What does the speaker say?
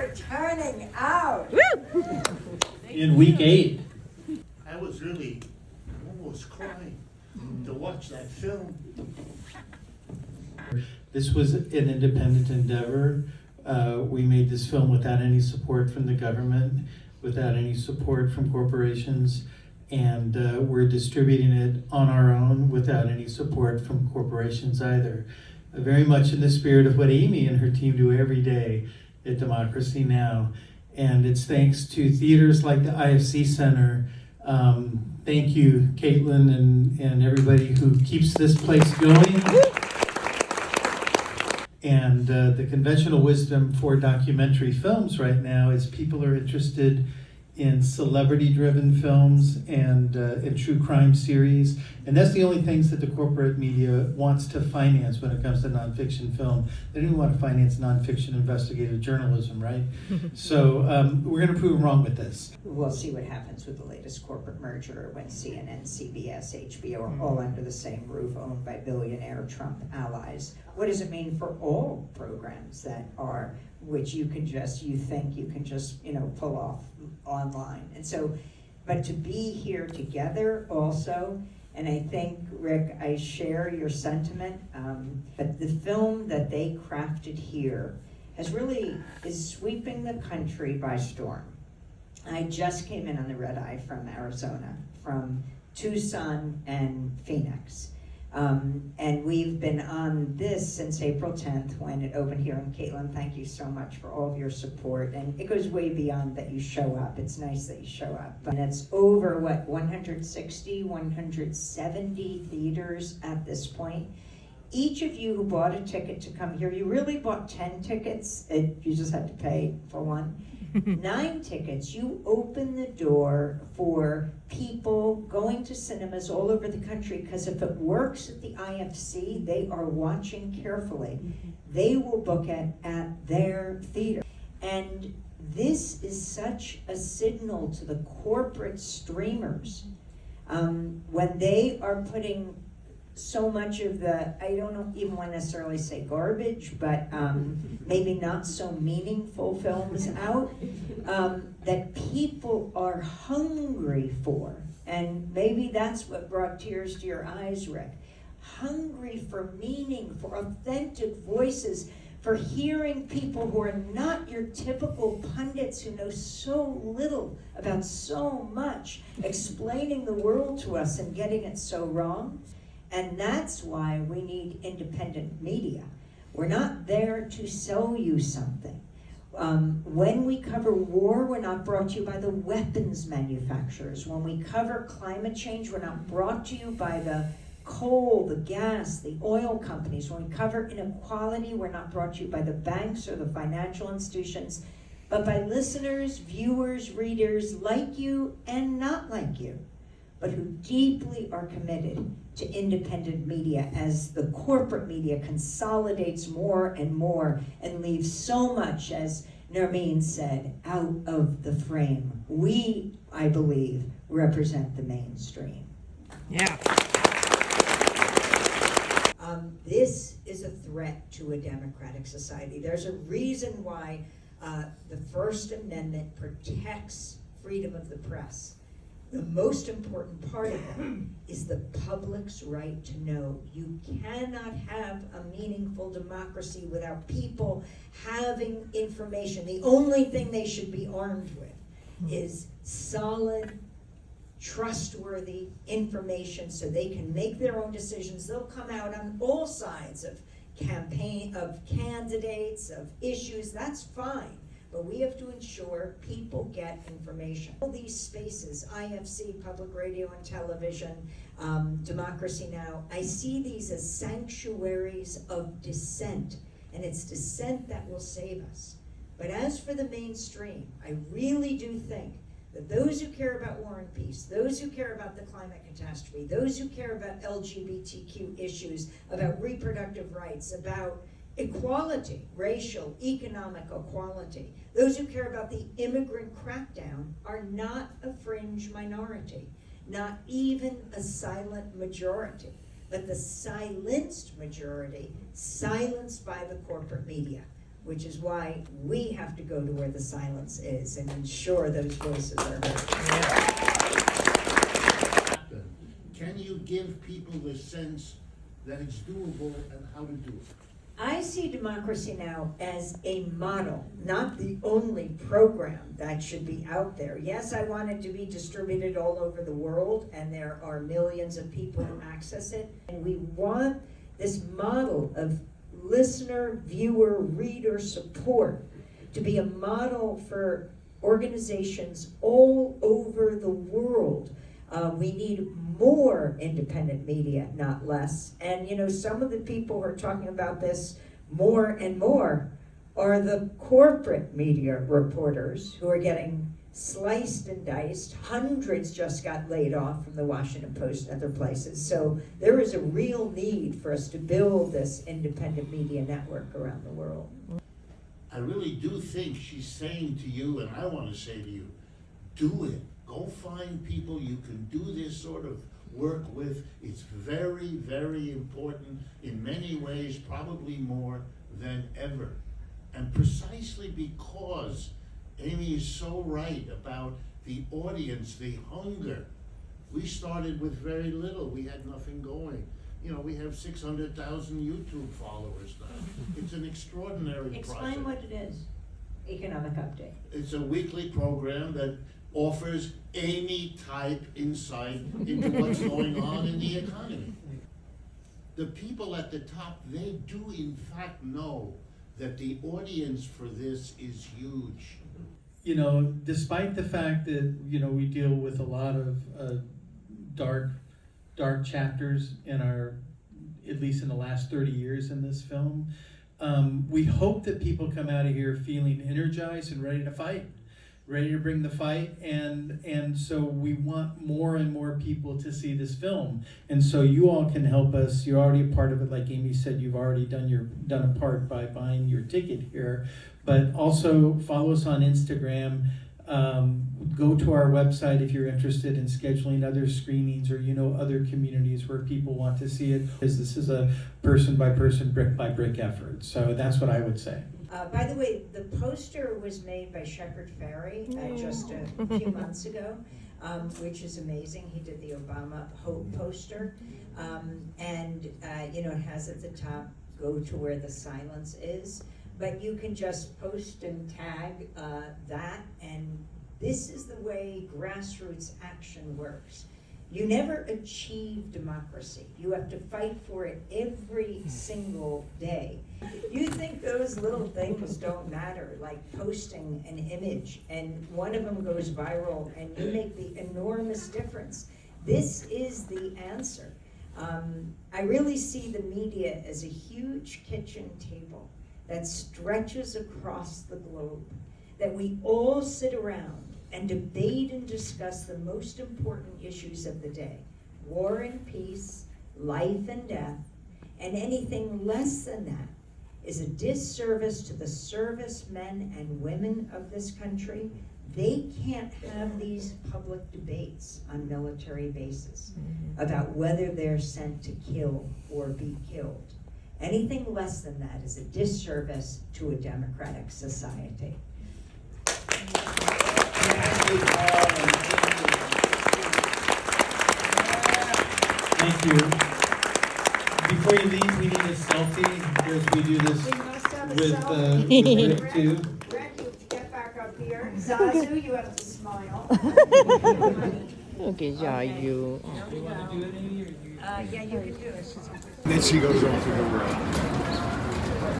for turning out. In week 8. I was really almost crying to watch that film. This was an independent endeavor. We made this film without any support from the government, without any support from corporations, and we're distributing it on our own without any support from corporations either. Very much in the spirit of what Amy and her team do every day at Democracy Now! And it's thanks to theaters like the IFC Center. Thank you, Caitlin, and everybody who keeps this place going. And the conventional wisdom for documentary films right now is people are interested in celebrity-driven films and true crime series. And that's the only things that the corporate media wants to finance when it comes to nonfiction film. They don't even want to finance nonfiction investigative journalism, right? So we're going to prove them wrong with this. We'll see what happens with the latest corporate merger when CNN, CBS, HBO are all under the same roof, owned by billionaire Trump allies. What does it mean for all programs that are, which you think you can just, pull off online? And so, but to be here together also, and I think, Rick, I share your sentiment, but the film that they crafted here is sweeping the country by storm. I just came in on the red eye from Arizona, from Tucson and Phoenix. And we've been on this since April 10th when it opened here. And Caitlin, thank you so much for all of your support. And it goes way beyond that you show up. It's nice that you show up. And it's over, 160, 170 theaters at this point. Each of you who bought a ticket to come here, you really bought 10 tickets. You just had to pay for one. 9 tickets, you open the door for people going to cinemas all over the country, because if it works at the IFC, they are watching carefully. They will book it at their theater. And this is such a signal to the corporate streamers when they are putting so much of the, I don't even want to necessarily say garbage, but maybe not so meaningful films out, that people are hungry for. And maybe that's what brought tears to your eyes, Rick. Hungry for meaning, for authentic voices, for hearing people who are not your typical pundits who know so little about so much, explaining the world to us and getting it so wrong. And that's why we need independent media. We're not there to sell you something. When we cover war, we're not brought to you by the weapons manufacturers. When we cover climate change, we're not brought to you by the coal, the gas, the oil companies. When we cover inequality, we're not brought to you by the banks or the financial institutions, but by listeners, viewers, readers like you and not like you, but who deeply are committed to independent media as the corporate media consolidates more and more and leaves so much, as Nermeen said, out of the frame. We, I believe, represent the mainstream. Yeah. This is a threat to a democratic society. There's a reason why the First Amendment protects freedom of the press. The most important part of that is the public's right to know. You cannot have a meaningful democracy without people having information. The only thing they should be armed with is solid, trustworthy information so they can make their own decisions. They'll come out on all sides of campaign, of candidates, of issues. That's fine. But we have to ensure people get information. All these spaces, IFC, public radio and television, Democracy Now!, I see these as sanctuaries of dissent, and it's dissent that will save us. But as for the mainstream, I really do think that those who care about war and peace, those who care about the climate catastrophe, those who care about LGBTQ issues, about reproductive rights, about equality, racial, economic equality, those who care about the immigrant crackdown are not a fringe minority, not even a silent majority, but the silenced majority, silenced by the corporate media. which is why we have to go to where the silence is and ensure those voices are heard. Can you give people the sense that it's doable and how to do it? I see democracy now as a model, not the only program that should be out there. Yes, I want it to be distributed all over the world, and there are millions of people who access it. And we want this model of listener, viewer, reader support to be a model for organizations all over the world. We need more independent media, not less. And you know, some of the people who are talking about this more and more are the corporate media reporters who are getting sliced and diced. Hundreds just got laid off from the Washington Post and other places. So there is a real need for us to build this independent media network around the world. I really do think she's saying to you, and I want to say to you, do it. Go find people you can do this sort of work with. It's very, very important in many ways, probably more than ever. And precisely because Amy is so right about the audience, the hunger. We started with very little. We had nothing going. You know, we have 600,000 YouTube followers now. It's an extraordinary project. Explain what it is. Economic Update. It's a weekly program that offers Amy-type insight into what's going on in the economy. The people at the top, they do in fact know that the audience for this is huge. You know, despite the fact that, you know, we deal with a lot of dark chapters in our, at least in the last 30 years in this film, we hope that people come out of here feeling energized and ready to fight. Ready to bring the fight, and so we want more and more people to see this film, and so you all can help us. You're already a part of it, like Amy said. You've already done a part by buying your ticket here, but also follow us on Instagram. Go to our website if you're interested in scheduling other screenings or other communities where people want to see it. Because this is a person by person, brick by brick effort. So that's what I would say. By the way, the poster was made by Shepard Fairey just a few months ago, which is amazing. He did the Obama Hope poster, and it has at the top, "Go to where the silence is." But you can just post and tag that, and this is the way grassroots action works. You never achieve democracy. You have to fight for it every single day. You think those little things don't matter, like posting an image and one of them goes viral and you make the enormous difference. This is the answer. I really see the media as a huge kitchen table that stretches across the globe, that we all sit around and debate and discuss the most important issues of the day: war and peace, life and death, and anything less than that is a disservice to the servicemen and women of this country. They can't have these public debates on military bases about whether they're sent to kill or be killed. Anything less than that is a disservice to a democratic society. Thank you. Before you leave, we need a selfie, as we do this We must have a with selfie. Rick too. Rick, get back up here. Zazu, you have to smile. Okay, yeah, you. There we go. Yeah, you can do it. Then she goes off to the world.